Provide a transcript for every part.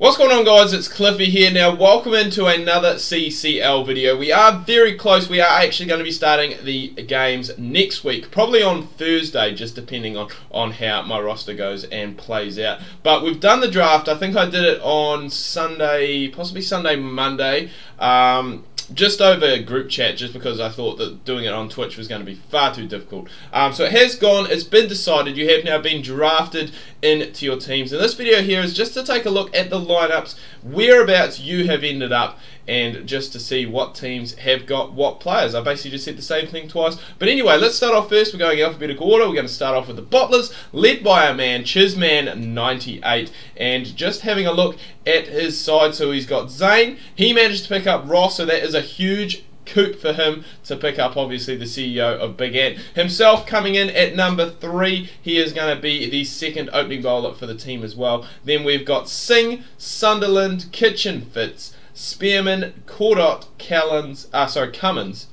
What's going on, guys? It's Cliffy here. Now, welcome into another CCL video. We are very close. We are actually going to be starting the games next week, probably on Thursday, just depending on how my roster goes and plays out. But we've done the draft. I think I did it on Sunday, possibly Sunday, Monday. Just over group chat, just because I thought that doing it on Twitch was going to be far too difficult. So it has gone, it's been decided, you have now been drafted into your teams. And this video here is just to take a look at the lineups, whereabouts you have ended up, and just to see what teams have got what players. I basically just said the same thing twice. But anyway, let's start off first. We're going in alphabetical order. We're going to start off with the Bottlers, led by our man Chisman98. And just having a look at his side, so he's got Zane. He managed to pick up Ross, so that is a huge coup for him to pick up, obviously, the CEO of Big Ant. Himself coming in at number 3. He is going to be the second opening bowler for the team as well. Then we've got Singh, Sunderland, Kitchen Fitz, Spearman, Cordott, Cummins.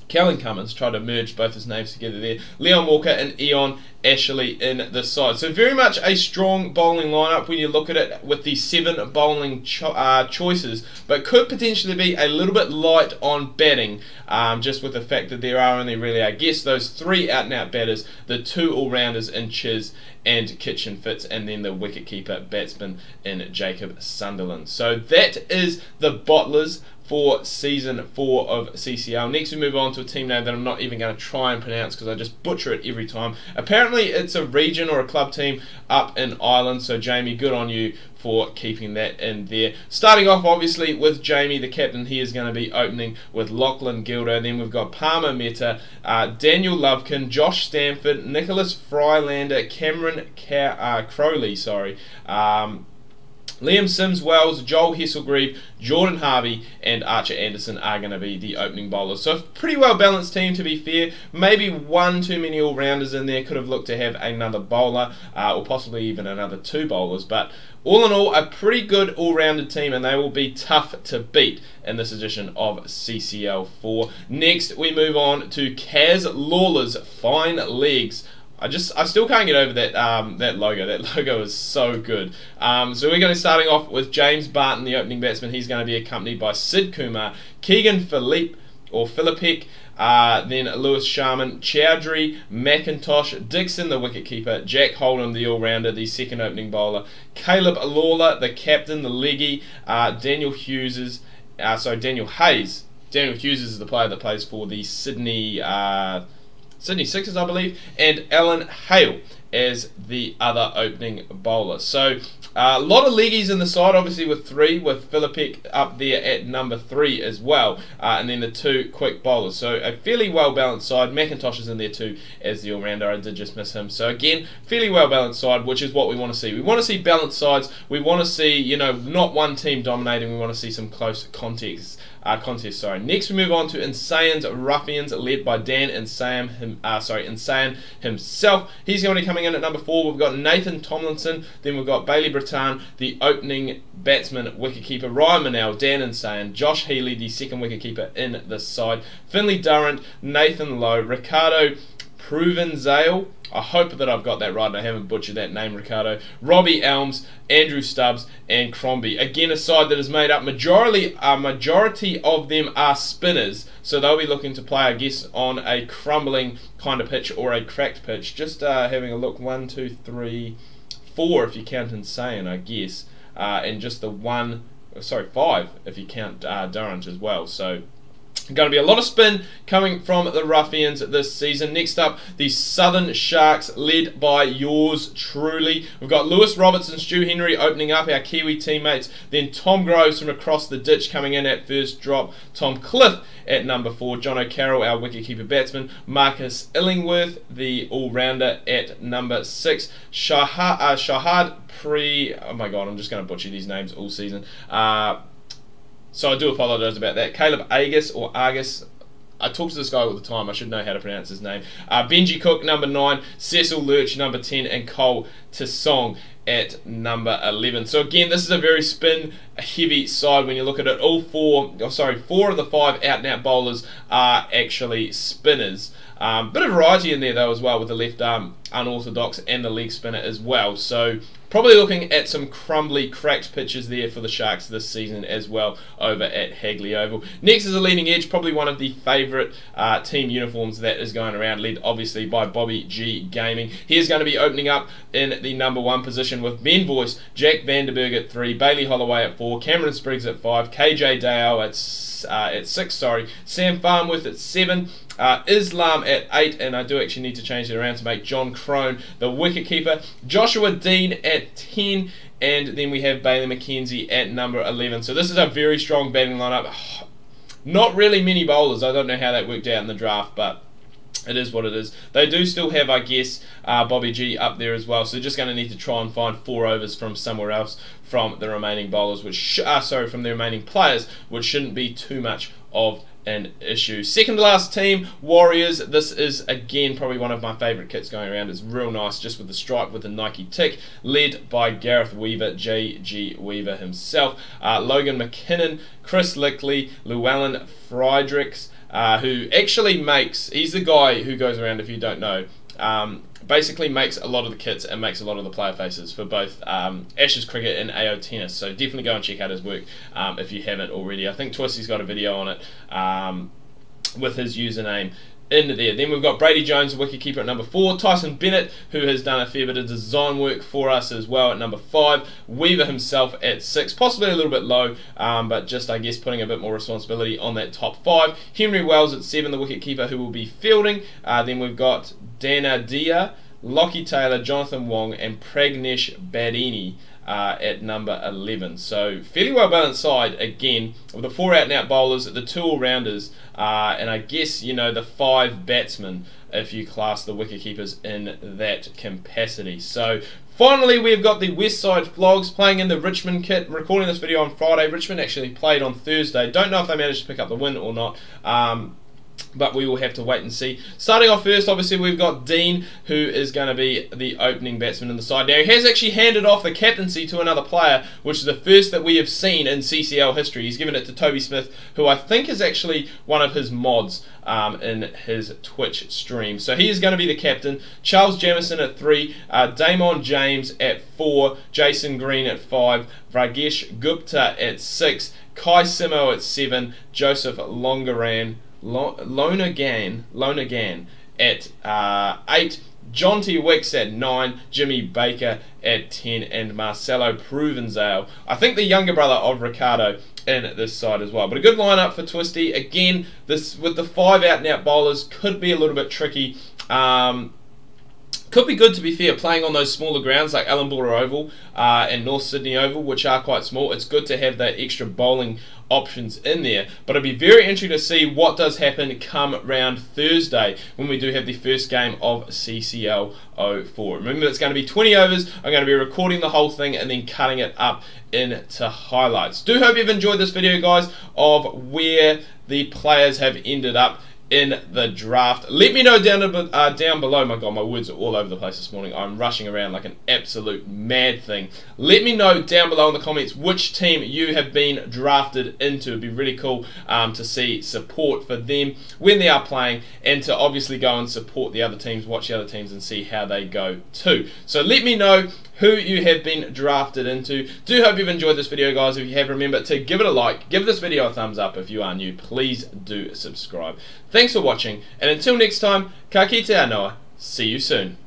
Kellen Cummins, tried to merge both his names together there. Leon Walker and Eon Ashley in the side. So very much a strong bowling lineup when you look at it with the 7 bowling choices, but could potentially be a little bit light on batting, just with the fact that there are only really, I guess, those 3 out-and-out batters, the 2 all-rounders in Chiz and Kitchen Fitz, and then the wicket-keeper batsman in Jacob Sunderland. So that is the Bottlers for Season 4 of CCL. Next we move on to a team name that I'm not even going to try and pronounce because I just butcher it every time. Apparently it's a region or a club team up in Ireland, so Jamie, good on you for keeping that in there. Starting off obviously with Jamie, the captain. He is going to be opening with Lachlan Gilder. Then we've got Palmer Mehta, Daniel Lovekin, Josh Stanford, Nicholas Frylander, Cameron Crowley, Liam Sims-Wells, Joel Hesselgreave, Jordan Harvey and Archer Anderson are going to be the opening bowlers. So a pretty well balanced team, to be fair. Maybe one too many all-rounders in there. Could have looked to have another bowler or possibly even another 2 bowlers. But all in all, a pretty good all-rounded team, and they will be tough to beat in this edition of CCL04. Next, we move on to Kaz Lawler's Fine Legs. I still can't get over that that logo. That logo is so good. So we're going to be starting off with James Barton, the opening batsman. He's going to be accompanied by Sid Kumar, Keegan Philippe, then Lewis Sharman, Chowdhury, McIntosh, Dixon, the wicketkeeper, Jack Holdham, the all-rounder, the second opening bowler, Caleb Lawler, the captain, the leggy, Daniel Hayes. Daniel Hughes is the player that plays for the Sydney Sixers, I believe, and Alan Hale as the other opening bowler. So a lot of leggies in the side, obviously with 3, with Philippek up there at number 3 as well, and then the 2 quick bowlers. So a fairly well balanced side. McIntosh is in there too as the all-rounder. I did just miss him. So again, fairly well balanced side, which is what we want to see. We want to see balanced sides. We want to see, you know, not one team dominating. We want to see some close contests. Next we move on to Insan's Ruffians, led by Dan Insane himself. He's going to be coming in at number 4. We've got Nathan Tomlinson, then we've got Bailey Breton, the opening batsman, wicketkeeper, Ryan Manel, Dan Insane, Josh Healy, the second wicketkeeper in the side, Finley Durrant, Nathan Lowe, Ricardo Provenzale, I hope that I've got that right and I haven't butchered that name, Ricardo, Robbie Elms, Andrew Stubbs and Crombie. Again, a side that is made up, majority of them are spinners, so they'll be looking to play, I guess, on a crumbling kind of pitch or a cracked pitch. Just having a look, 1, 2, 3, 4 if you count Insane, I guess, and just the 5 if you count Durrant as well. So going to be a lot of spin coming from the Ruffians this season. Next up, the Southern Sharks, led by yours truly. We've got Lewis Robertson, Stu Henry opening up, our Kiwi teammates. Then Tom Groves from across the ditch coming in at first drop. Tom Cliff at number 4. John O'Carroll, our wicketkeeper batsman. Marcus Illingworth, the all-rounder, at number 6. Shahad oh my god, I'm just going to butcher these names all season. So I do apologise about that. Caleb Agus, or Argus. I talk to this guy all the time. I should know how to pronounce his name. Benji Cook, number 9. Cecil Lurch, number 10. And Cole Tassong at number 11. So again, this is a very spin-heavy side when you look at it. Four of the 5 out-and-out bowlers are actually spinners. Bit of variety in there though as well, with the left arm unorthodox and the leg spinner as well. So Probably looking at some crumbly, cracked pitches there for the Sharks this season as well over at Hagley Oval. Next is a leading edge, probably one of the favourite team uniforms that is going around, led obviously by Bobby G Gaming. He is going to be opening up in the number 1 position with Ben Voice, Jack Vanderberg at 3, Bailey Holloway at 4, Cameron Spriggs at 5, KJ Dale at 6, Sam Farnworth at 7, Islam at 8, and I do actually need to change it around to make John Crone the wicketkeeper, Joshua Dean at 10, and then we have Bailey McKenzie at number 11. So this is a very strong batting lineup. Not really many bowlers. I don't know how that worked out in the draft, but it is what it is. They do still have, I guess, Bobby G up there as well, so they're just going to need to try and find 4 overs from somewhere else from the remaining bowlers, which from the remaining players, which shouldn't be too much of an issue. Second to last team, Warriors. This is again probably one of my favourite kits going around. It's real nice, just with the stripe with the Nike tick, led by Gareth Weaver, J.G. Weaver himself, Logan McKinnon, Chris Lickley, Llewellyn Friedrichs, who actually makes, he's the guy who goes around, if you don't know, basically makes a lot of the kits and makes a lot of the player faces for both Ashes Cricket and AO Tennis, so definitely go and check out his work if you haven't already. I think Twisty's got a video on it with his username in there. Then we've got Brady Jones, the wicketkeeper, at number 4, Tyson Bennett, who has done a fair bit of design work for us as well, at number 5, Weaver himself at 6, possibly a little bit low, but just, I guess, putting a bit more responsibility on that top 5, Henry Wells at 7, the wicketkeeper, who will be fielding. Then we've got Dana Dia, Lockie Taylor, Jonathan Wong, and Pragnesh Badini at number 11. So fairly well balanced side again, with the 4 out-and-out bowlers, the 2 all-rounders, and I guess, you know, the 5 batsmen if you class the wicketkeepers in that capacity. So finally, we've got the West Side Flogs playing in the Richmond kit. I'm recording this video on Friday. Richmond actually played on Thursday. Don't know if they managed to pick up the win or not. But we will have to wait and see. Starting off first, obviously, we've got Dean, who is going to be the opening batsman in the side. Now, he has actually handed off the captaincy to another player, which is the first that we have seen in CCL history. He's given it to Toby Smith, who I think is actually one of his mods in his Twitch stream. So he is going to be the captain. Charles Jamieson at 3, Damon James at 4, Jason Green at 5, Vragesh Gupta at 6, Kai Simo at 7, Joseph Lonergan at 8, John T. Wicks at 9, Jimmy Baker at 10, and Marcelo Provenzale, I think the younger brother of Ricardo, in this side as well. But a good lineup for Twisty. Again, this with the 5 out-and-out bowlers could be a little bit tricky. Could be good, to be fair, playing on those smaller grounds like Ellenborough Oval and North Sydney Oval, which are quite small. It's good to have that extra bowling options in there, but it'll be very interesting to see what does happen come round Thursday when we do have the first game of CCL04. Remember, it's going to be 20 overs. I'm going to be recording the whole thing and then cutting it up into highlights. Do hope you've enjoyed this video, guys, of where the players have ended up in the draft. Let me know down below. My God, my words are all over the place this morning. I'm rushing around like an absolute mad thing. Let me know down below in the comments which team you have been drafted into. It'd be really cool to see support for them when they are playing, and to obviously go and support the other teams, watch the other teams, and see how they go too. So let me know who you have been drafted into. Do hope you've enjoyed this video, guys. If you have, remember to give it a like, give this video a thumbs up. If you are new, please do subscribe. Thanks for watching, and until next time, ka kite anoa. See you soon.